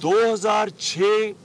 2006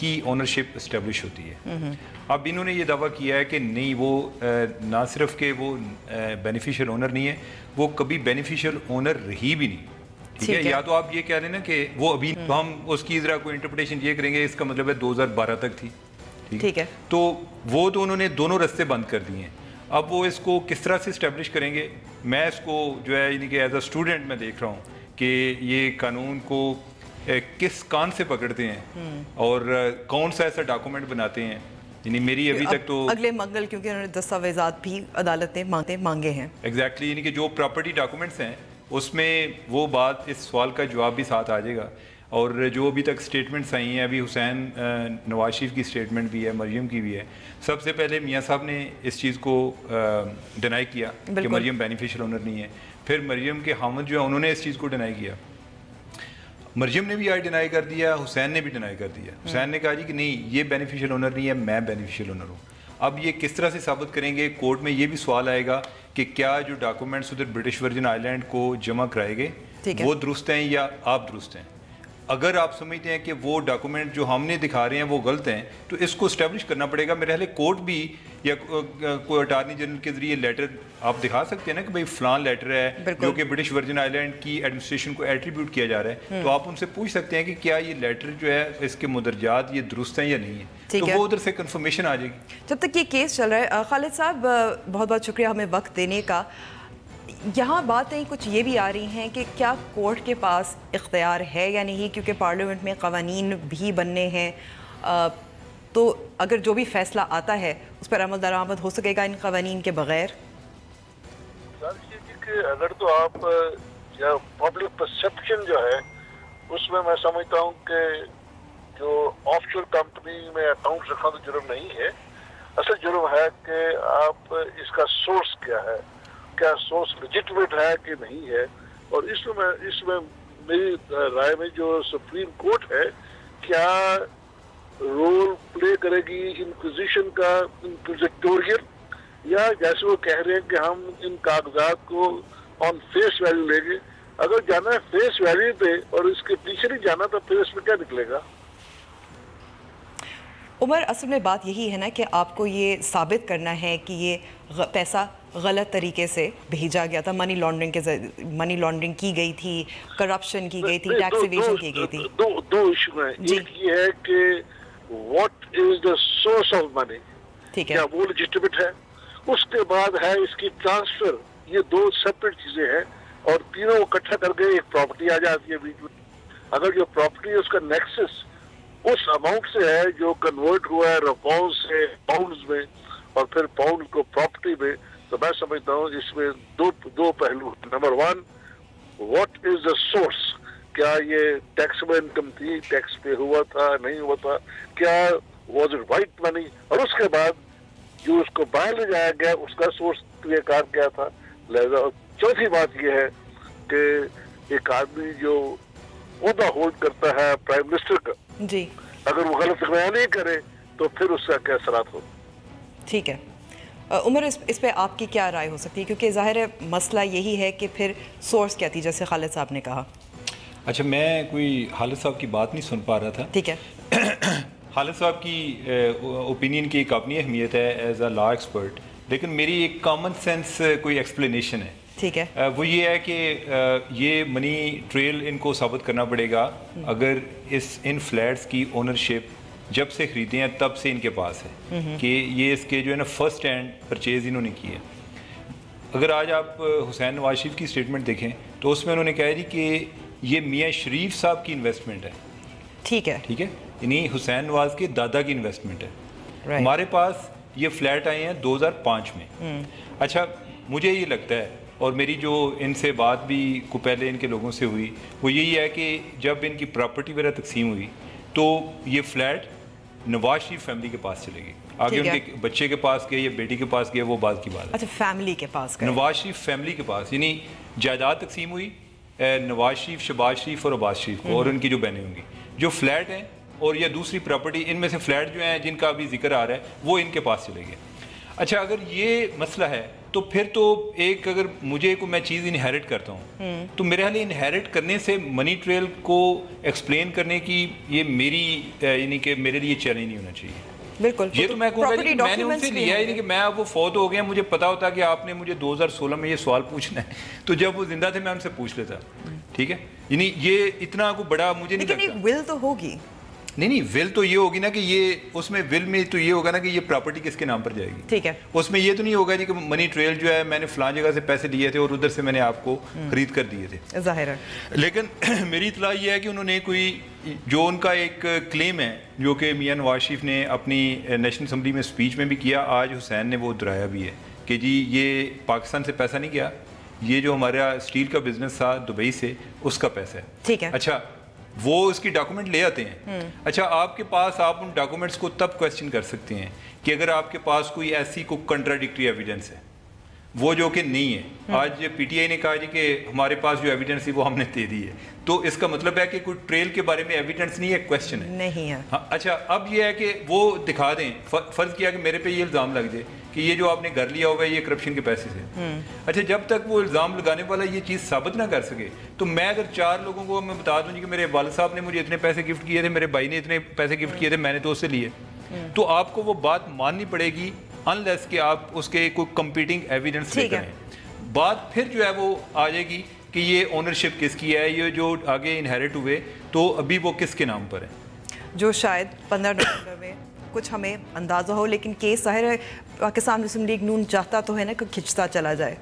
کی ownership establish ہوتی ہے. اب انہوں نے یہ دعویٰ کیا ہے کہ نہیں وہ نہ صرف کہ وہ بینیفیشیل اونر نہیں ہے, وہ کبھی بینیفیشیل اونر رہی بھی نہیں. ٹھیک ہے, یا تو آپ یہ کہہ رہے ہیں نا کہ وہ ابھی, تو ہم اس کی ذرا کوئی انٹرپریٹیشن یہ کریں گے, اس کا مطلب ہے 2012 تک تھی. ٹھیک ہے, تو وہ تو انہوں نے دونوں رستے بند کر دیے ہیں. اب وہ اس کو کس طرح سے اسٹیبلش کریں گے, میں اس کو جو ہے یعنی کہ ایز اے اسٹوڈنٹ میں دیکھ رہا ہوں کہ یہ قانون کو کس کان سے پکڑتے ہیں اور کون سا ایسا ڈاکومنٹ بناتے ہیں. یعنی میری ابھی تک تو اگلے منگل, کیونکہ انہوں نے دستاویزات بھی عدالت نے مانگے ہیں. ایگزیکٹلی, یعنی کہ جو پراپرٹی ڈاکومنٹس ہیں اس میں وہ بات, اس سوال کا جواب بھی ساتھ آ جائے گا. اور جو ابھی تک اسٹیٹمنٹس آئی ہیں, ابھی حسین نواز شریف کی اسٹیٹمنٹ بھی ہے, مریم کی بھی ہے. سب سے پہلے میاں صاحب نے اس چیز کو ڈینائی کیا کہ مریم بینیفیشیل اونر نہیں ہے. پھر مریم کے خامد جو ہے انہوں نے اس چیز کو ڈینائی کیا. مریم نے بھی آج ڈینائی کر دیا, حسین نے بھی ڈینائی کر دیا. حسین نے کہا جی کہ نہیں یہ بینیفیشیل اونر نہیں ہے, میں بینیفیشیل اونر ہوں. اب یہ کس طرح سے ثابت کریں گے؟ کورٹ میں یہ بھی سوال آئے گا کہ کیا جو ڈاکومنٹس ادھر برٹش ورجن آئی لینڈ کو جمع کرائے گئے وہ درست ہیں یا آپ درست ہیں. اگر آپ سمجھتے ہیں کہ وہ ڈاکومنٹ جو ہم نے دکھا رہے ہیں وہ غلط ہیں تو اس کو اسٹیبلش کرنا پڑے گا. میرے خیال کورٹ بھی یا کوئی اٹارنی جنرل کے ذریعے لیٹر آپ دکھا سکتے ہیں نا کہ بھائی فلان لیٹر ہے جو کہ برٹش ورجن آئی لینڈ کی ایڈمنسٹریشن کو ایٹریبیوٹ کیا جا رہا ہے, تو آپ ان سے پوچھ سکتے ہیں کہ کیا یہ لیٹر جو ہے اس کے مدرجات یہ درست ہیں یا نہیں ہے, تو وہ ادھر سے کنفرمیشن آ جائے گی. جب تک یہ کیس چل رہا ہے, خالد صاحب بہت بہت شکریہ ہمیں وقت دینے کا. یہاں باتیں کچھ یہ بھی آ رہی ہیں کہ کیا کورٹ کے پاس اختیار ہے یا نہیں, کیونکہ پارلیمنٹ میں قوانین بھی بننے ہیں, تو اگر جو بھی فیصلہ آتا ہے اس پر عمل درآمد ہو سکے گا ان قوانین کے بغیر؟ کہ اگر تو آپ پبلک پرسپشن جو ہے اس میں سمجھتا ہوں کہ جو آف شور کمپنی میں اکاؤنٹ رکھنا تو جرم نہیں ہے. اصل جرم ہے کہ آپ اس کا سورس کیا ہے, کیا سورس لیجٹمیٹ ہے کہ نہیں ہے. اور اس میں میری رائے میں جو سپریم کورٹ ہے کیا رول پلے کرے گی انکوزیشن کا, انکوزیٹوریل, یا جیسے وہ کہہ رہے ہیں کہ ہم ان کاغذات کو آن فیس ویلیو لیں گے. اگر جانا ہے فیس ویلیو پہ اور اس کے پیچھے نہیں جانا تو پھر اس میں کیا نکلے گا؟ عمر, اصل میں بات یہی ہے نا کہ آپ کو یہ ثابت کرنا ہے کہ یہ پیسہ غلط طریقے سے بھیجا گیا تھا, منی لانڈرنگ کی گئی تھی, کرپشن کی گئی تھی, ٹیکس ایویژن کی گئی تھی. دو ایشو ہیں. ایک یہ ہے کہ what is the source of money, کیا وہ لیجٹمیٹ ہے. اس کے بعد ہے اس کی ٹرانسفر. یہ دو سیپریٹ چیزیں ہیں اور تینوں کو اکٹھا کر کے ایک پراپرٹی آ جاتی ہے بیچ میں. اگر جو پراپرٹی ہے اس کا نیکسس اس اماؤنٹ سے ہے جو کنورٹ ہوا ہے روپاؤں سے پاؤنڈز میں اور پھر پاؤنڈ کو پراپرٹی میں, تو میں سمجھتا ہوں اس میں دو پہلو. Number 1, what is the source, کیا یہ ٹیکسبل انکم تھی, ٹیکس پے ہوا تھا نہیں ہوا تھا, کیا واز اٹ وائٹ منی, اور اس کے بعد جو اس کو باہر لے جایا گیا اس کا سورس یہ کار کیا تھا. لہذا چوتھی بات یہ ہے کہ ایک آدمی جو عہدہ ہولڈ کرتا ہے پرائم منسٹر کا, جی, اگر وہ غلط بیان نہیں کرے تو پھر اس کا کیا اثرات ہو. ٹھیک ہے عمر, اس پہ آپ کی کیا رائے ہو سکتی ہے, کیونکہ ظاہر ہے مسئلہ یہی ہے کہ پھر سورس کیا تھی, جیسے خالد صاحب نے کہا. اچھا, میں کوئی خالد صاحب کی بات نہیں سن پا رہا تھا. ٹھیک ہے, خالد صاحب کی اوپینین کی ایک اپنی اہمیت ہے ایز اے لا ایکسپرٹ, لیکن میری ایک کامن سینس کوئی ایکسپلینیشن ہے. ٹھیک ہے, وہ یہ ہے کہ یہ منی ٹریل ان کو ثابت کرنا پڑے گا اگر ان فلیٹس کی اونرشپ جب سے خریدے ہیں تب سے ان کے پاس ہے, کہ یہ اس کے جو ہے نا فرسٹ ہینڈ پرچیز انہوں نے کی ہے. اگر آج آپ حسین نواز شریف کی اسٹیٹمنٹ دیکھیں تو اس میں انہوں نے کہا جی کہ یہ میاں شریف صاحب کی انویسٹمنٹ ہے. ٹھیک ہے, یعنی حسین نواز کے دادا کی انویسٹمنٹ ہے. ہمارے پاس یہ فلیٹ آئے ہیں 2005 میں. اچھا, مجھے یہ لگتا ہے, اور میری جو ان سے بات بھی کو پہلے ان کے لوگوں سے ہوئی, وہ یہی ہے کہ جب ان کی پراپرٹی وغیرہ تقسیم ہوئی تو یہ فلیٹ نواز شریف فیملی کے پاس چلے گی. آگے ان کے بچے کے پاس گئے یا بیٹی کے پاس گئے وہ بات کی بات ہے. اچھا, فیملی کے پاس گئے, نواز شریف فیملی کے پاس, یعنی جائیداد تقسیم ہوئی نواز شریف, شہباز شریف اور عباس شریف کو اور ان کی جو بہنیں ہوں گی. جو فلیٹ ہیں اور یا دوسری پراپرٹی, ان میں سے فلیٹ جو ہیں جن کا ابھی ذکر آ رہا ہے وہ ان کے پاس چلے گئے. اچھا, اگر یہ مسئلہ ہے تو پھر تو ایک اگر مجھے کوئی میں چیز انہیرٹ کرتا ہوں تو میرے حال انہیرٹ کرنے سے منی ٹریل کو ایکسپلین کرنے کی یہ میری یعنی کہ میرے لیے چیلنج نہیں ہونا چاہیے. بالکل, یہ تو میں کہوں گا کہ میں نے ان سے لیا ہے کہ میں اب وہ فوت ہو گیا, مجھے پتا ہوتا کہ آپ نے مجھے 2016 میں یہ سوال پوچھنا ہے, تو جب وہ زندہ تھے میں ان سے پوچھ لیتا. ٹھیک ہے, یعنی یہ اتنا کو بڑا مجھے نہیں لگتا. لیکن ول تو ہوگی. نہیں ول تو یہ ہوگی نا کہ یہ اس میں ول میں تو یہ ہوگا نا کہ یہ پراپرٹی کس کے نام پر جائے گی. ٹھیک ہے, اس میں یہ تو نہیں ہوگا جی کہ منی ٹریل جو ہے میں نے فلان جگہ سے پیسے لیے تھے اور ادھر سے میں نے آپ کو خرید کر دیے تھے. ظاہر ہے. لیکن میری اطلاع یہ ہے کہ انہوں نے کوئی جو ان کا ایک کلیم ہے جو کہ میاں نواز شریف نے اپنی نیشنل اسمبلی میں اسپیچ میں بھی کیا, آج حسین نے وہ دہرایا بھی ہے کہ جی یہ پاکستان سے پیسہ نہیں گیا, یہ جو ہمارا اسٹیل کا بزنس تھا دبئی سے اس کا پیسہ ہے. ٹھیک ہے, اچھا وہ اس کی ڈاکومنٹ لے آتے ہیں. اچھا آپ کے پاس آپ ان ڈاکومنٹس کو تب کویسچن کر سکتے ہیں کہ اگر آپ کے پاس کوئی ایسی کوئی کنٹراڈکٹری ایویڈنس ہے, وہ جو کہ نہیں ہے. آج پی ٹی آئی نے کہا جی کہ ہمارے پاس جو ایویڈنس تھی وہ ہم نے دے دی ہے, تو اس کا مطلب ہے کہ کوئی ٹریل کے بارے میں ایویڈنس نہیں ہے, کویسچن ہے. نہیں ہے. اچھا اب یہ ہے کہ وہ دکھا دیں, فرض کیا کہ میرے پہ یہ الزام لگ جائے کہ یہ جو آپ نے گھر لیا ہوا ہے یہ کرپشن کے پیسے سے. اچھا جب تک وہ الزام لگانے والا یہ چیز ثابت نہ کر سکے, تو میں اگر 4 لوگوں کو میں بتا دوں کہ میرے والد صاحب نے مجھے اتنے پیسے گفٹ کیے تھے, میرے بھائی نے اتنے پیسے گفٹ کیے تھے, میں نے تو اس سے لیے, تو آپ کو وہ بات ماننی پڑے گی انلیس کہ آپ اس کے کوئی کمپیٹنگ ایویڈنس لے کریں. بات پھر جو ہے وہ آ جائے گی کہ یہ اونرشپ کس کی ہے, یہ جو آگے انہیرٹ ہوئے تو ابھی وہ کس کے نام پر ہے, جو شاید 15 نومبر میں کچھ ہمیں اندازہ ہو. لیکن کیس ظاہر ہے پاکستان مسلم لیگ نون چاہتا تو ہے نا کہ کھنچتا چلا جائے.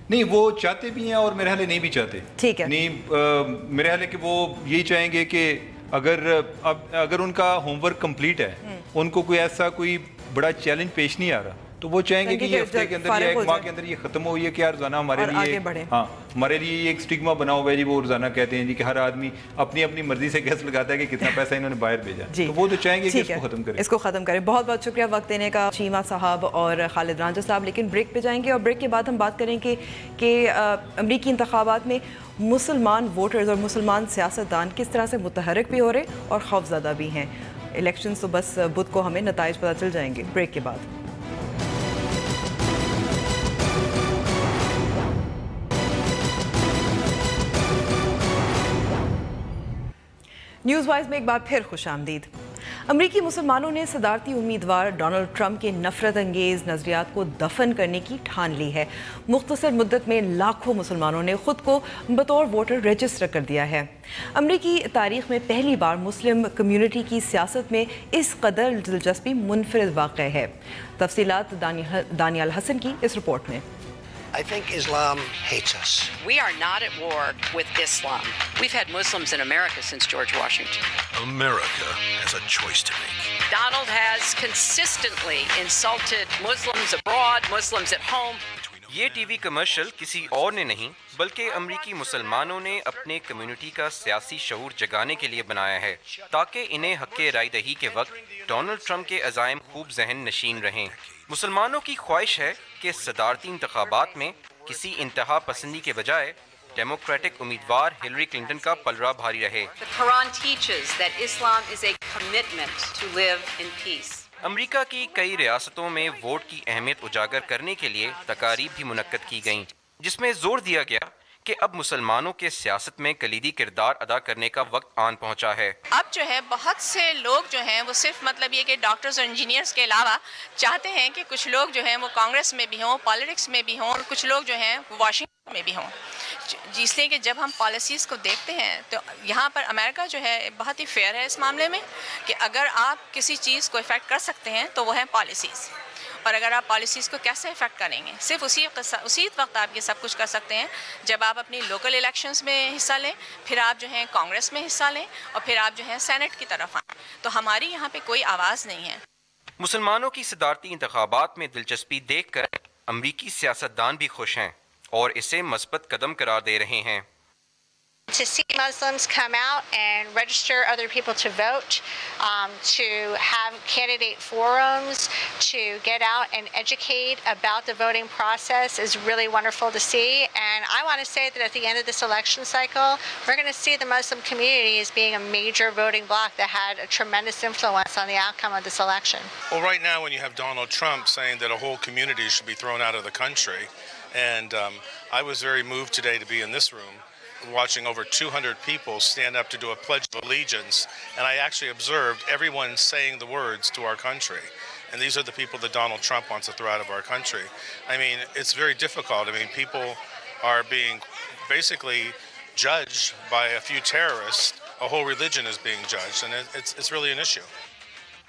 نہیں وہ چاہتے بھی ہیں اور میرے حال نہیں بھی چاہتے. ٹھیک ہے, نہیں میرے حال ہے کہ وہ یہی چاہیں گے کہ اگر ان کا ہوم ورک کمپلیٹ ہے, ان کو کوئی ایسا کوئی بڑا چیلنج پیش نہیں آ رہا, تو وہ چاہیں گے کہ یہ ہفتے کے اندر یا ایک ماہ کے اندر یہ ختم ہو. یہ کہ روزانہ ہمارے لیے ہمارے لیے یہ ایک اسٹگما بنا ہوا ہے جی, وہ روزانہ کہتے ہیں جی کہ ہر آدمی اپنی اپنی مرضی سے گیس لگاتا ہے کہ کتنا پیسہ انہوں نے باہر بھیجا, تو وہ تو چاہیں گے کہ اس کو ختم کریں. اس کو ختم کریں. بہت بہت شکریہ وقت دینے کا چیمہ صاحب اور خالد رانجھا صاحب. لیکن بریک پہ جائیں گے اور بریک کے بعد ہم بات کریں کہ امریکی انتخابات میں مسلمان ووٹرز اور مسلمان سیاستدان کس طرح سے متحرک بھی ہو رہے اور خوفزدہ بھی ہیں. الیکشنز تو بس بدھ کو ہمیں نتائج پتہ چل جائیں گے. بریک کے بعد نیوز وائز میں ایک بار پھر خوش آمدید. امریکی مسلمانوں نے صدارتی امیدوار ڈونلڈ ٹرمپ کے نفرت انگیز نظریات کو دفن کرنے کی ٹھان لی ہے. مختصر مدت میں لاکھوں مسلمانوں نے خود کو بطور ووٹر رجسٹر کر دیا ہے. امریکی تاریخ میں پہلی بار مسلم کمیونٹی کی سیاست میں اس قدر دلچسپی منفرد واقع ہے. تفصیلات دانیال حسن کی اس رپورٹ میں. I think Islam hates us. We are not at war with Islam. We've had Muslims in America since George Washington. America has a choice to make. Donald has consistently insulted Muslims abroad, Muslims at home. یہ T V commercial کسی اور نے نہیں بلکہ امریکی مسلمانوں نے اپنے کمیونٹی کا سیاسی شعور جگانے کے لیے بنایا ہے تاکہ انہیں حق رائے دہی کے وقت ڈونلڈ ٹرمپ کے عزائم خوب ذہن نشین رہیں. مسلمانوں کی خواہش ہے کہ صدارتی انتخابات میں کسی انتہا پسندی کے بجائے ڈیموکریٹک امیدوار ہلری کلنٹن کا پلڑا بھاری رہے. The Quran teaches that Islam is a commitment to live in peace. امریکہ کی کئی ریاستوں میں ووٹ کی اہمیت اجاگر کرنے کے لیے تقاریب بھی منعقد کی گئیں جس میں زور دیا گیا کہ اب مسلمانوں کے سیاست میں کلیدی کردار ادا کرنے کا وقت آن پہنچا ہے. اب جو ہے بہت سے لوگ جو ہیں وہ صرف مطلب یہ کہ ڈاکٹرز اور انجینئرز کے علاوہ چاہتے ہیں کہ کچھ لوگ جو ہیں وہ کانگریس میں بھی ہوں, پالیٹکس میں بھی ہوں, اور کچھ لوگ جو ہیں وہ واشنگٹن میں بھی ہوں. اس لیے کہ جب ہم پالیسیز کو دیکھتے ہیں تو یہاں پر امریکہ جو ہے بہت ہی فیئر ہے اس معاملے میں کہ اگر آپ کسی چیز کو افیکٹ کر سکتے ہیں تو وہ ہیں پالیسیز, اور اگر آپ پالیسیز کو کیسے افیکٹ کریں گے صرف اسی وقت آپ یہ سب کچھ کر سکتے ہیں جب آپ اپنی لوکل الیکشنز میں حصہ لیں, پھر آپ جو ہیں کانگریس میں حصہ لیں, اور پھر آپ جو ہیں سینٹ کی طرف آئیں. تو ہماری یہاں پہ کوئی آواز نہیں ہے. مسلمانوں کی صدارتی انتخابات میں دلچسپی دیکھ کر امریکی سیاستدان بھی خوش ہیں اور اسے مثبت قدم قرار دے رہے ہیں. To see Muslims come out and register other people to vote, to have candidate forums, to get out and educate about the voting process is really wonderful to see. And I want to say that at the end of this election cycle, we're going to see the Muslim community as being a major voting bloc that had a tremendous influence on the outcome of this election. Well, right now when you have Donald Trump saying that a whole community should be thrown out of the country, and I was very moved today to be in this room, watching over 200 people stand up to do a pledge of allegiance, and I actually observed everyone saying the words to our country. And these are the people that Donald Trump wants to throw out of our country. I mean, it's very difficult. I mean, people are being basically judged by a few terrorists. A whole religion is being judged, and it's really an issue.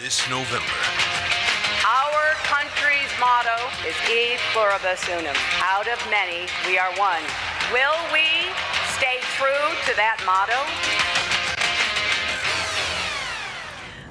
This November. Our country's motto is E pluribus unum. Out of many, we are one. Will we stay true to that motto?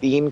3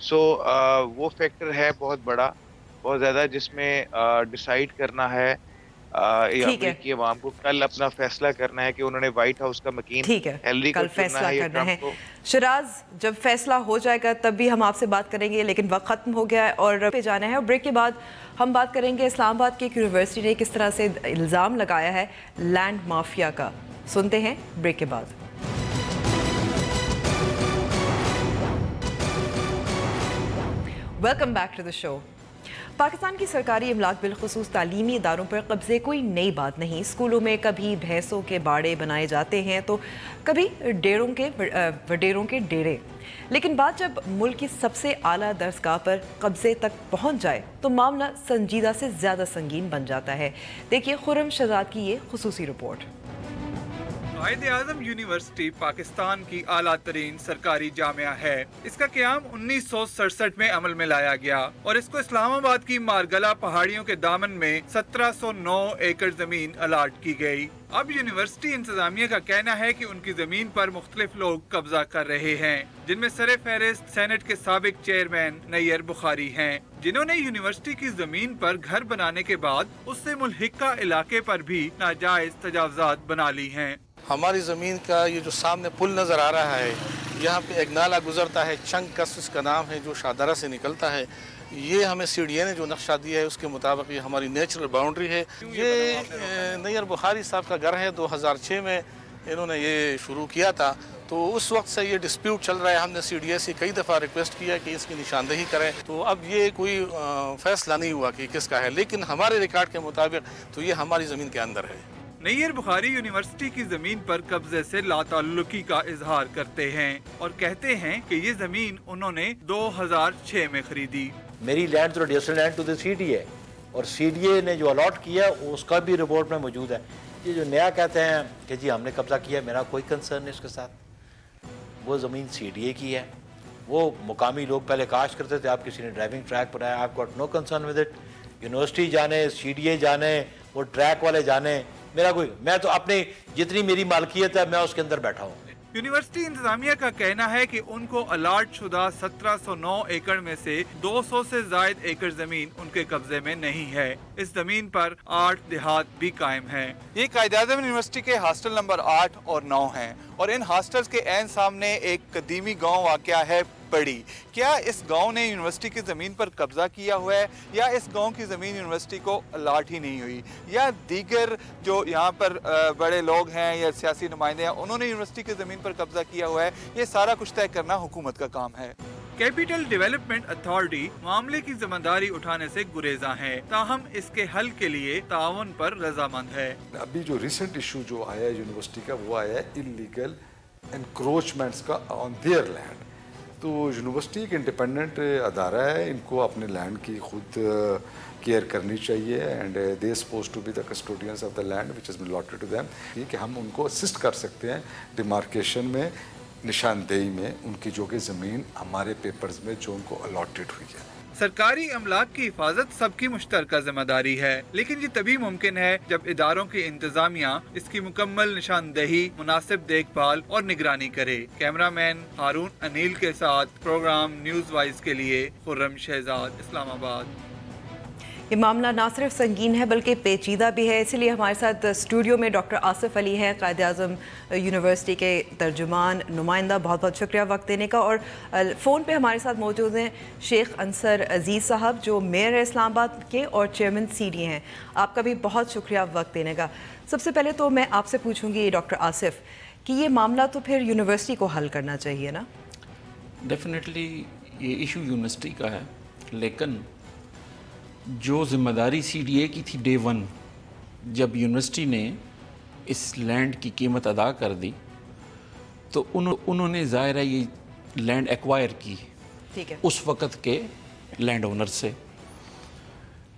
سو وہ factor ہے بہت بڑا، بہت زیادہ، جس میں decide کرنا ہے امریکی عوام کو، کل اپنا فیصلہ کرنا ہے کہ انہوں نے وائٹ ہاؤس کا مکین ہیلری کو چننا ہے یا ٹرمپ کو۔ شراز، جب فیصلہ ہو جائے گا تب بھی ہم آپ سے بات کریں گے، لیکن وقت ختم ہو گیا ہے اور پہ جانا ہے، اور بریک کے بعد ہم بات کریں گے اسلام آباد کی ایک یونیورسٹی نے کس طرح سے الزام لگایا ہے لینڈ مافیا کا۔ سنتے ہیں بریک کے بعد۔ ویلکم بیک ٹو دا شو۔ پاکستان کی سرکاری املاک بالخصوص تعلیمی اداروں پر قبضے کوئی نئی بات نہیں۔ اسکولوں میں کبھی بھینسوں کے باڑے بنائے جاتے ہیں تو کبھی وڈیروں کے ڈیرے، لیکن بات جب ملک کی سب سے اعلیٰ درسگاہ پر قبضے تک پہنچ جائے تو معاملہ سنجیدہ سے زیادہ سنگین بن جاتا ہے۔ دیکھیے خرم شہزاد کی یہ خصوصی رپورٹ۔ قائد اعظم یونیورسٹی پاکستان کی اعلیٰ ترین سرکاری جامعہ ہے۔ اس کا قیام 1967 میں عمل میں لایا گیا اور اس کو اسلام آباد کی مارگلا پہاڑیوں کے دامن میں 1709 ایکڑ زمین الاٹ کی گئی۔ اب یونیورسٹی انتظامیہ کا کہنا ہے کہ ان کی زمین پر مختلف لوگ قبضہ کر رہے ہیں، جن میں سر فہرست سینٹ کے سابق چیئرمین نیر بخاری ہیں، جنہوں نے یونیورسٹی کی زمین پر گھر بنانے کے بعد اس سے ملحقہ علاقے پر بھی ناجائز تجاوزات بنا لی ہیں۔ ہماری زمین کا یہ جو سامنے پل نظر آ رہا ہے، یہاں پہ ایک نالا گزرتا ہے، چنگ کس اس کا نام ہے، جو شادرہ سے نکلتا ہے۔ یہ ہمیں سی ڈی اے نے جو نقشہ دیا ہے اس کے مطابق یہ ہماری نیچرل باؤنڈری ہے۔ یہ نیر بخاری صاحب کا گھر ہے، 2006 میں انہوں نے یہ شروع کیا تھا، تو اس وقت سے یہ ڈسپیوٹ چل رہا ہے۔ ہم نے سی ڈی اے سے کئی دفعہ ریکویسٹ کیا کہ اس کی نشاندہی کریں، تو اب یہ کوئی فیصلہ نہیں ہوا کہ کس کا ہے، لیکن ہمارے ریکارڈ کے مطابق تو یہ ہماری زمین کے اندر ہے۔ نیر بخاری یونیورسٹی کی زمین پر قبضے سے لا تعلقی کا اظہار کرتے ہیں اور کہتے ہیں کہ یہ زمین انہوں نے 2006 میں خریدی۔ میری لینڈ تو residual land to the C D A, اور سی ڈی اے نے جو الاٹ کیا اس کا بھی رپورٹ میں موجود ہے۔ یہ جو نیا کہتے ہیں کہ جی ہم نے قبضہ کیا، میرا کوئی کنسرن نہیں اس کے ساتھ۔ وہ زمین سی ڈی اے کی ہے، وہ مقامی لوگ پہلے کاشت کرتے تھے، آپ کسی نے ڈرائیونگ ٹریک بنایا، آپ got no concern with it. University جانے، سی ڈی اے جانے، وہ ٹریک والے جانے، میرا کوئی، میں تو اپنی جتنی میری مالکیت ہے میں اس کے اندر بیٹھا ہوں۔ یونیورسٹی انتظامیہ کا کہنا ہے کہ ان کو الاٹ شدہ 1709 ایکڑ میں سے 200 سے زائد ایکڑ زمین ان کے قبضے میں نہیں ہے۔ اس زمین پر 8 دیہات بھی قائم ہیں۔ یہ قائد اعظم یونیورسٹی کے ہاسٹل نمبر 8 اور 9 ہیں، اور ان ہاسٹلز کے عین سامنے ایک قدیمی گاؤں واقع ہے پڑی۔ کیا اس گاؤں نے یونیورسٹی کی زمین پر قبضہ کیا ہوا ہے، یا اس گاؤں کی زمین یونیورسٹی کو الاٹ ہی نہیں ہوئی، یا دیگر جو یہاں پر بڑے لوگ ہیں یا سیاسی نمائندے ہیں انہوں نے یونیورسٹی کی زمین پر قبضہ کیا ہوا ہے؟ یہ سارا کچھ طے کرنا حکومت کا کام ہے۔ کیپٹل ڈیولپمنٹ اتھارٹی معاملے کی ذمہ داری اٹھانے سے گریزاں ہے، تاہم اس کے حل کے لیے تعاون پر رضامند ہے۔ ابھی جو ریسنٹ ایشو جو آیا ہے یونیورسٹی کا، وہ آیا ہے انلیگل انکروچمنٹس کا آن دیئر لینڈ۔ تو یونیورسٹی ایک انڈیپینڈنٹ ادارہ ہے، ان کو اپنے لینڈ کی خود کیئر کرنی چاہیے، and they suppose to be the custodians of the land which has been allotted to them, کہ ہم ان کو اسسٹ کر سکتے ہیں ڈیمارکیشن میں، نشاندہی میں، ان کی جو کہ زمین ہمارے پیپرز میں جو ان کو الاٹڈ ہوئی ہے۔ سرکاری املاک کی حفاظت سب کی مشترکہ ذمہ داری ہے، لیکن یہ تبھی ممکن ہے جب اداروں کی انتظامیہ اس کی مکمل نشاندہی، مناسب دیکھ بھال اور نگرانی کرے۔ کیمرہ مین ہارون انیل کے ساتھ پروگرام نیوز وائز کے لیے خرم شہزاد، اسلام آباد۔ یہ معاملہ نہ صرف سنگین ہے بلکہ پیچیدہ بھی ہے، اسی لیے ہمارے ساتھ اسٹوڈیو میں ڈاکٹر آصف علی ہیں، قائد اعظم یونیورسٹی کے ترجمان نمائندہ، بہت بہت شکریہ وقت دینے کا۔ اور فون پہ ہمارے ساتھ موجود ہیں شیخ انصر عزیز صاحب، جو میئر ہے اسلام آباد کے اور چیئرمین سی ڈی ہیں۔ آپ کا بھی بہت شکریہ وقت دینے کا۔ سب سے پہلے تو میں آپ سے پوچھوں گی ڈاکٹر آصف کہ یہ معاملہ تو پھر یونیورسٹی کو حل کرنا چاہیے نا؟ ڈیفینیٹلی یہ ایشو یونیورسٹی کا ہے، لیکن جو ذمہ داری سی ڈی اے کی تھی ڈے ون، جب یونیورسٹی نے اس لینڈ کی قیمت ادا کر دی تو انہوں نے ظاہر ہے یہ لینڈ ایکوائر کی اس وقت کے لینڈ اونر سے،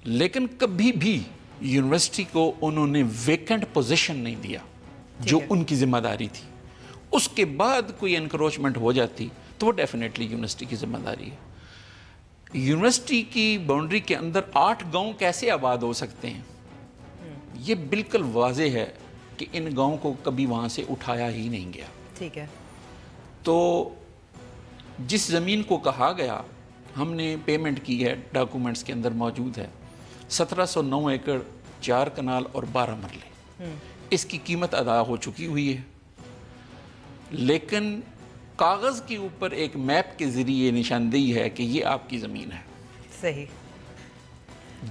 لیکن کبھی بھی یونیورسٹی کو انہوں نے ویکنٹ پوزیشن نہیں دیا جو ان کی ذمہ داری تھی۔ اس کے بعد کوئی انکروچمنٹ ہو جاتی تو وہ ڈیفینیٹلی یونیورسٹی کی ذمہ داری ہے۔ یونیورسٹی کی باؤنڈری کے اندر 8 گاؤں کیسے آباد ہو سکتے ہیں؟ یہ بالکل واضح ہے کہ ان گاؤں کو کبھی وہاں سے اٹھایا ہی نہیں گیا۔ ٹھیک ہے۔ تو جس زمین کو کہا گیا ہم نے پیمنٹ کی ہے، ڈاکومنٹس کے اندر موجود ہے، 1709 ایکڑ 4 کنال اور 12 مرلے، اس کی قیمت ادا ہو چکی ہوئی ہے، لیکن کاغذ کے اوپر ایک میپ کے ذریعے نشاندہی ہے کہ یہ آپ کی زمین ہے۔ صحیح۔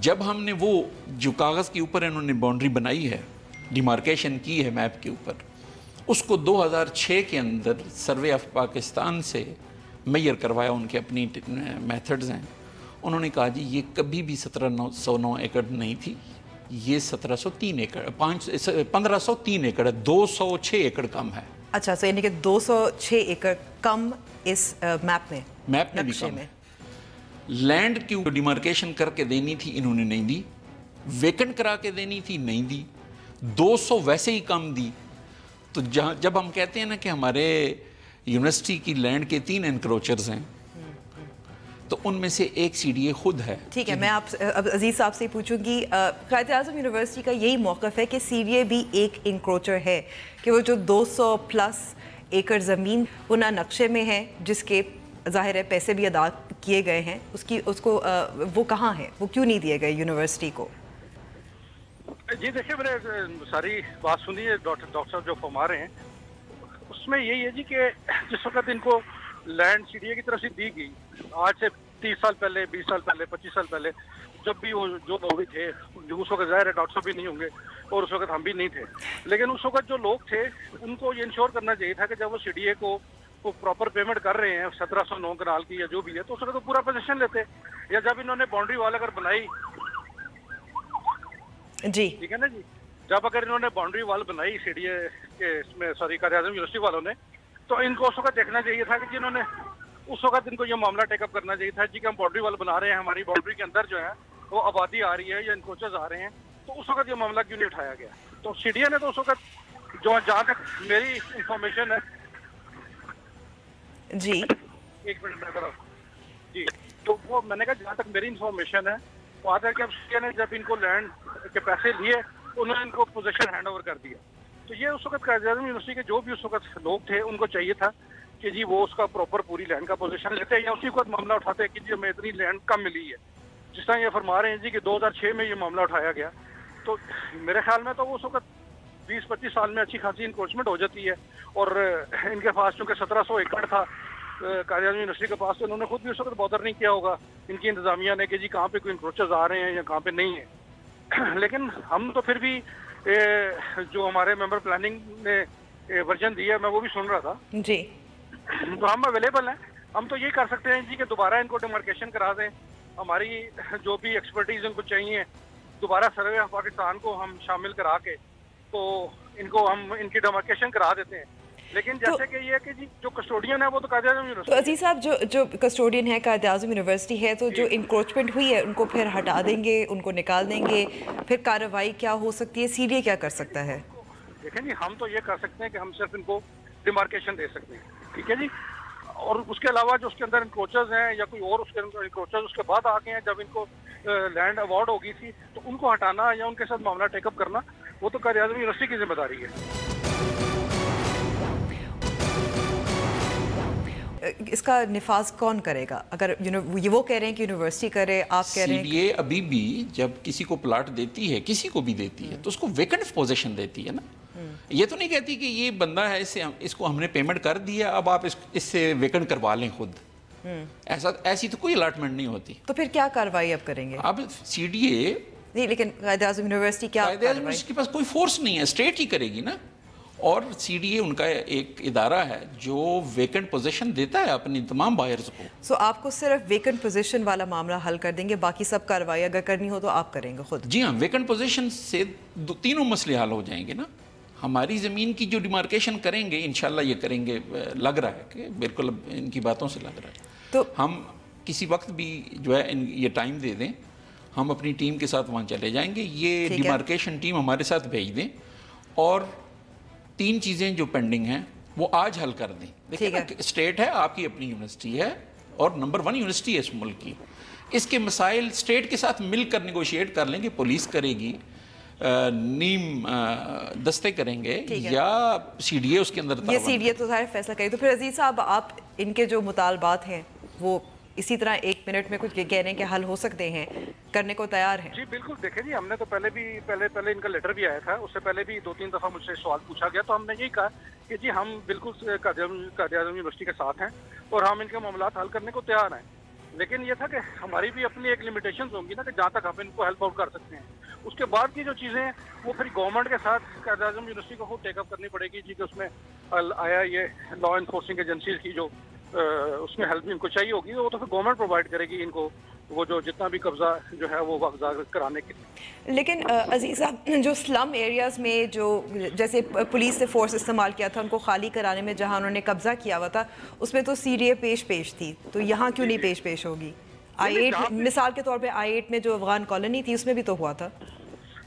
جب ہم نے وہ جو کاغذ کے اوپر انہوں نے باؤنڈری بنائی ہے، ڈیمارکیشن کی ہے میپ کے اوپر، اس کو 2006 کے اندر سروے آف پاکستان سے میئر کروایا، ان کے اپنی میتھڈز ہیں، انہوں نے کہا جی یہ کبھی بھی 1709 ایکڑ نہیں تھی، یہ 1703 ایکڑ 1503 ایکڑ ہے، 206 ایکڑ کم ہے۔ اچھا، تو یعنی کہ 206 ایکڑ کم اس میپ میں بھی کم ہے۔ لینڈ کی ڈیمارکیشن کر کے دینی تھی، انہوں نے نہیں دی، ویکنٹ کرا کے دینی تھی، نہیں دی، 200 ویسے ہی کم دی۔ تو جب ہم کہتے ہیں نا کہ ہمارے یونیورسٹی کی لینڈ کے 3 انکروچرز ہیں، تو ان میں سے ایک سی ڈی اے خود ہے۔ ٹھیک ہے، میں آپ اب عزیز صاحب سے پوچھوں گی، قائد اعظم یونیورسٹی کا یہی موقف ہے کہ سی ڈی اے بھی ایک انکروچر ہے، کہ وہ جو 200 پلس ایکڑ زمین وہ نہ نقشے میں ہے، جس کے ظاہر ہے پیسے بھی ادا کیے گئے ہیں، اس کو وہ کہاں ہے، وہ کیوں نہیں دیے گئے یونیورسٹی کو؟ جی دیکھیں، میں نے ساری بات سنی ہے، ڈاکٹر صاحب جو فرما رہے ہیں اس میں یہی ہے جی کہ جس وقت ان کو لینڈ سی ڈی اے کی طرف سے دی گئی، آج سے 30 سال پہلے، 20 سال پہلے، 25 سال پہلے، جب بھی وہ جو لوگ بھی تھے، اس وقت ظاہر ہے ڈاکٹر صاحب بھی نہیں ہوں گے اور اس وقت ہم بھی نہیں تھے، لیکن اس وقت جو لوگ تھے ان کو یہ انشور کرنا چاہیے تھا کہ جب وہ سی ڈی اے کو پراپر پیمنٹ کر رہے ہیں 1709 کنال کی یا جو بھی ہے، تو اس وقت پورا پوزیشن لیتے، یا جب انہوں نے باؤنڈری وال اگر بنائی، جی ٹھیک ہے نا جی، جب اگر انہوں نے باؤنڈری وال بنائی سی ڈی اے کے اس میں قائد اعظم یونیورسٹی والوں نے، تو ان کو اس وقت دیکھنا چاہیے تھا کہ جنہوں نے اس وقت ان کو یہ معاملہ ٹیک اپ کرنا چاہیے تھا جی کہ ہم باؤنڈری وال بنا رہے ہیں، ہماری باؤنڈری کے اندر جو ہے وہ آبادی آ رہی ہے یا انکروچرز آ رہے ہیں، تو اس وقت یہ معاملہ کیوں نہیں اٹھایا گیا؟ تو سی ڈی اے نے تو اس وقت جو جہاں تک میری انفارمیشن ہے، جی ایک منٹ میں جی، تو وہ میں نے کہا جہاں تک میری انفارمیشن ہے وہاں تک کہ اب سی ڈی اے نے جب ان کو لینڈ کے پیسے لیے انہوں نے ان کو پوزیشن ہینڈ اوور کر دیا، تو یہ اس وقت قائد اعظم یونیورسٹی کے جو بھی اس وقت لوگ تھے ان کو چاہیے تھا کہ جی وہ اس کا پراپر پوری لینڈ کا پوزیشن لیتے یا اسی وقت معاملہ اٹھاتے کہ جی ہمیں اتنی لینڈ کم ملی ہے، جس طرح یہ فرما رہے ہیں جی کہ 2006 میں یہ معاملہ اٹھایا گیا، تو میرے خیال میں تو وہ اس وقت 20-25 سال میں اچھی خاصی انکروچمنٹ ہو جاتی ہے، اور ان کے پاس چونکہ 1700 ایکڑ تھا قائد اعظم یونیورسٹی کے پاس، تو انہوں نے خود بھی اس وقت بادر نہیں کیا ہوگا ان کی انتظامیہ نے کہ جی کہاں پہ کوئی انکروچرز آ رہے ہیں یا کہاں پہ نہیں ہیں، لیکن ہم تو پھر بھی جو ہمارے ممبر پلاننگ نے ورژن دیا ہے میں وہ بھی سن رہا تھا جی، تو ہم اویلیبل ہیں، ہم تو یہ کر سکتے ہیں جی کہ دوبارہ ان کو ڈیمارکیشن کرا دیں، ہماری جو بھی ایکسپرٹیز ان کو چاہیے دوبارہ سروے آف پاکستان کو ہم شامل کرا کے تو ان کو ہم ان کی ڈیمارکیشن کرا دیتے ہیں، لیکن جیسے کہ یہ کہ جی جو کسٹوڈین ہے وہ تو قائد اعظم یونیورسٹی، تو عزیز صاحب جو کسٹوڈین ہے قائد اعظم یونیورسٹی ہے، تو جو انکروچمنٹ ہوئی ہے ان کو پھر ہٹا دیں گے، ان کو نکال دیں گے، پھر کارروائی کیا ہو سکتی ہے، سی ڈی اے کیا کر سکتا ہے؟ دیکھیں جی ہم تو یہ کر سکتے ہیں کہ ہم صرف ان کو ڈیمارکیشن دے سکتے ہیں، ٹھیک ہے جی، اور اس کے علاوہ جو اس کے اندر انکروچرز ہیں یا کوئی اور اس کے انکروچرز اس کے بعد آ گئے ہیں، جب ان کو لینڈ ایوارڈ ہو گئی تھی تو ان کو ہٹانا یا ان کے ساتھ معاملہ ٹیک اپ کرنا وہ تو قائد اعظم یونیورسٹی کی ذمہ داری ہے۔ اس کا نفاذ کون کرے گا؟ اگر وہ کہہ رہے ہیں کہ یونیورسٹی کرے، آپ کہہ رہے ہیں سی ڈی اے ابھی بھی جب کسی کو پلاٹ دیتی ہے، کسی کو بھی دیتی ہے، تو اس کو ویکنٹ پوزیشن دیتی ہے نا، یہ تو نہیں کہتی کہ یہ بندہ ہے اس کو ہم نے پیمنٹ کر دیا اب آپ اس سے ویکنٹ کروا لیں خود، ایسی تو کوئی الاٹمنٹ نہیں ہوتی۔ تو پھر کیا کارروائی اب کریں گے؟ اب سی ڈی اے نہیں، لیکن قائد اعظم یونیورسٹی کیا؟ قائد اعظم یونیورسٹی کے پاس کوئی فورس نہیں ہے، اسٹیٹ ہی کرے گی نا، اور سی ڈی اے ان کا ایک ادارہ ہے جو ویکنٹ پوزیشن دیتا ہے اپنی تمام بائرز کو۔ سو آپ کو صرف ویکنٹ پوزیشن والا معاملہ حل کر دیں گے، باقی سب کارروائی اگر کرنی ہو تو آپ کریں گے خود؟ جی ہاں، ویکنٹ پوزیشن سے تینوں مسئلے حل ہو جائیں گے نا، ہماری زمین کی جو ڈیمارکیشن کریں گے انشاءاللہ یہ کریں گے، لگ رہا ہے کہ بالکل ان کی باتوں سے لگ رہا ہے، تو ہم کسی وقت بھی جو ہے یہ ٹائم دے دیں، ہم اپنی ٹیم کے ساتھ وہاں چلے جائیں گے، یہ ڈیمارکیشن ٹیم ہمارے ساتھ بھیج دیں، اور 3 چیزیں جو پینڈنگ ہیں وہ آج حل کر دیں۔ دیکھیں اسٹیٹ ہے، آپ کی اپنی یونیورسٹی ہے، اور نمبر 1 یونیورسٹی ہے اس ملک کی، اس کے مسائل اسٹیٹ کے ساتھ مل کر نیگوشیٹ کر لیں گے، پولیس کرے گی، نیم دستے کریں گے، یا سی ڈی اے اس کے اندر، یہ سی ڈی اے تو ظاہر فیصلہ کرے۔ تو پھر عزیز صاحب آپ ان کے جو مطالبات ہیں وہ اسی طرح 1 منٹ میں کچھ کہہ رہے ہیں کہ حل ہو سکتے ہیں، کرنے کو تیار ہیں؟ جی بالکل، دیکھیں جی ہم نے تو پہلے ان کا لیٹر بھی آیا تھا، اس سے پہلے بھی 2-3 دفعہ مجھ سے سوال پوچھا گیا، تو ہم نے یہی کہا کہ جی ہم بالکل قائد اعظم یونیورسٹی کے ساتھ ہیں اور ہم ان کے معاملات حل کرنے کو تیار ہیں، لیکن یہ تھا کہ ہماری بھی اپنی ایک لمیٹیشنز ہوں گی نا کہ جہاں تک ہم ان کو ہیلپ آؤٹ کر سکتے ہیں. اس کے بعد کی جو چیزیں ہیں وہ پھر گورنمنٹ کے ساتھ قائد اعظم یونیورسٹی کو خود ٹیک اپ کرنی پڑے گی جی، کہ اس میں آیا یہ لا انفورسنگ ایجنسیز کی جو اس میں ہیلپ ان کو چاہیے ہوگی، وہ تو پھر گورنمنٹ پرووائڈ کرے گی ان کو وہ جو جتنا بھی قبضہ جو ہے وہ قبضہ کرانے کے لیے. لیکن عزیز صاحب، جو سلم ایریاز میں جو جیسے پولیس سے فورس استعمال کیا تھا ان کو خالی کرانے میں، جہاں انہوں نے قبضہ کیا ہوا تھا اس میں تو CDA پیش تھی، تو یہاں کیوں نہیں پیش ہوگی؟ I-8 مثال کے طور پہ I-8 میں جو افغان کالونی تھی اس میں بھی تو ہوا تھا.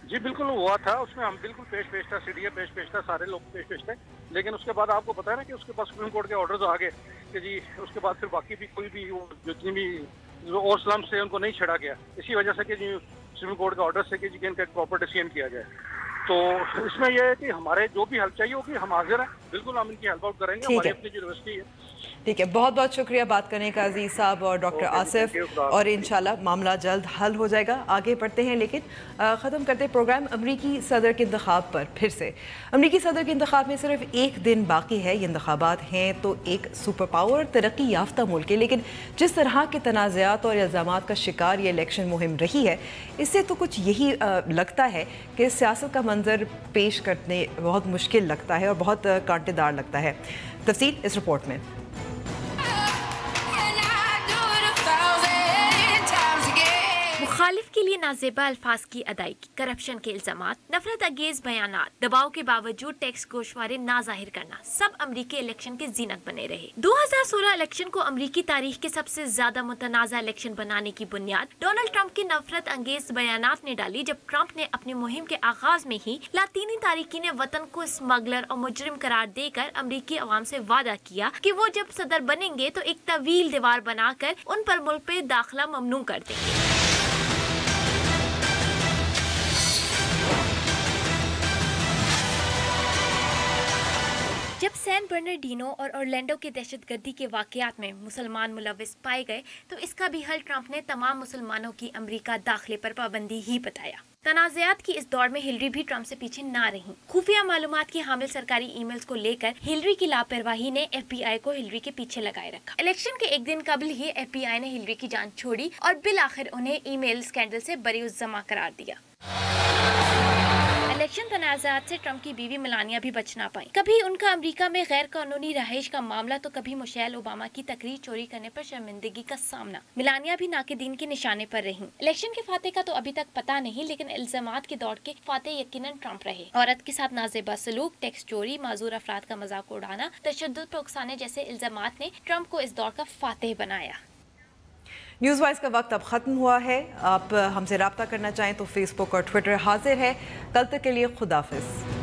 جی بالکل ہوا تھا، اس میں ہم بالکل پیش تھا، CDA پیش تھا، سارے لوگ پیش تھے، لیکن اس کے بعد آپ کو پتا ہے نا کہ اس کے بعد سپریم کورٹ کے آرڈرز آ گئے کہ جی اس کے بعد پھر باقی بھی کوئی بھی جتنی بھی اور سلم سے ان کو نہیں چھڑا گیا، اسی وجہ سے کہ جی سپریم کورٹ کے آرڈر سے کہ جی ان کا ایک پراپر ڈیسیژن کیا جائے. تو اس میں یہ ہے کہ ہمارے جو بھی ہیلپ چاہیے ہوگی ہم حاضر ہیں، بالکل ہم ان کی ہیلپ آؤٹ کریں گے، ہماری اپنی یونیورسٹی ہے. ٹھیک ہے، بہت بہت شکریہ بات کرنے کا عزیز صاحب اور ڈاکٹر آصف، اور انشاءاللہ معاملہ جلد حل ہو جائے گا. آگے بڑھتے ہیں، لیکن ختم کرتے پروگرام امریکی صدر کے انتخاب پر. پھر سے امریکی صدر کے انتخاب میں صرف 1 دن باقی ہے. یہ انتخابات ہیں تو ایک سپر پاور ترقی یافتہ ملک ہے، لیکن جس طرح کے تنازعات اور الزامات کا شکار یہ الیکشن مہم رہی ہے، اس سے تو کچھ یہی لگتا ہے کہ سیاست کا منظر پیش کرنے بہت مشکل لگتا ہے اور بہت کانٹے دار لگتا ہے. تفصیل اس رپورٹ میں. مخالف کے لیے نازیبا الفاظ کی ادائیگی، کرپشن کے الزامات، نفرت انگیز بیانات، دباؤ کے باوجود ٹیکس گوشوارے نہ ظاہر کرنا، سب امریکی الیکشن کے زینت بنے رہے. 2016 الیکشن کو امریکی تاریخ کے سب سے زیادہ متنازع الیکشن بنانے کی بنیاد ڈونلڈ ٹرمپ کے نفرت انگیز بیانات نے ڈالی، جب ٹرمپ نے اپنی مہم کے آغاز میں ہی لاطینی تارکین وطن کو اسمگلر اور مجرم قرار دے کر امریکی عوام سے وعدہ کیا کہ وہ جب صدر بنیں گے تو ایک طویل دیوار بنا کر ان پر ملک پہ داخلہ ممنوع کر دیں گے. جب سین برنارڈینو اور اورلینڈو کے دہشت گردی کے واقعات میں مسلمان ملوث پائے گئے تو اس کا بھی حل ٹرمپ نے تمام مسلمانوں کی امریکہ داخلے پر پابندی ہی بتایا. تنازعات کی اس دور میں ہلری بھی ٹرمپ سے پیچھے نہ رہیں. خفیہ معلومات کی حامل سرکاری ای میلز کو لے کر ہلری کی لاپرواہی نے FBI کو ہلری کے پیچھے لگائے رکھا. الیکشن کے 1 دن قبل ہی FBI نے ہلری کی جان چھوڑی اور بالآخر انہیں ای میل اسکینڈل سے بری الزمہ قرار دیا. الیکشن تنازعات سے ٹرمپ کی بیوی ملانیہ بھی بچ نہ پائیں. کبھی ان کا امریکہ میں غیر قانونی رہائش کا معاملہ تو کبھی مشیل اوباما کی تقریر چوری کرنے پر شرمندگی کا سامنا. ملانیہ بھی ناقدین کے نشانے پر رہیں. الیکشن کے فاتح کا تو ابھی تک پتہ نہیں، لیکن الزامات کے دوڑ کے فاتح یقیناً ٹرمپ رہے. عورت کے ساتھ نازیبا سلوک، ٹیکس چوری، معذور افراد کا مذاق اڑانا، تشدد پر اکسانے جیسے الزامات نے ٹرمپ کو اس دور کا فاتح بنایا. نیوز وائز کا وقت اب ختم ہوا ہے. آپ ہم سے رابطہ کرنا چاہیں تو فیس بک اور ٹویٹر حاضر ہے. کل تک کے لیے خداحافظ.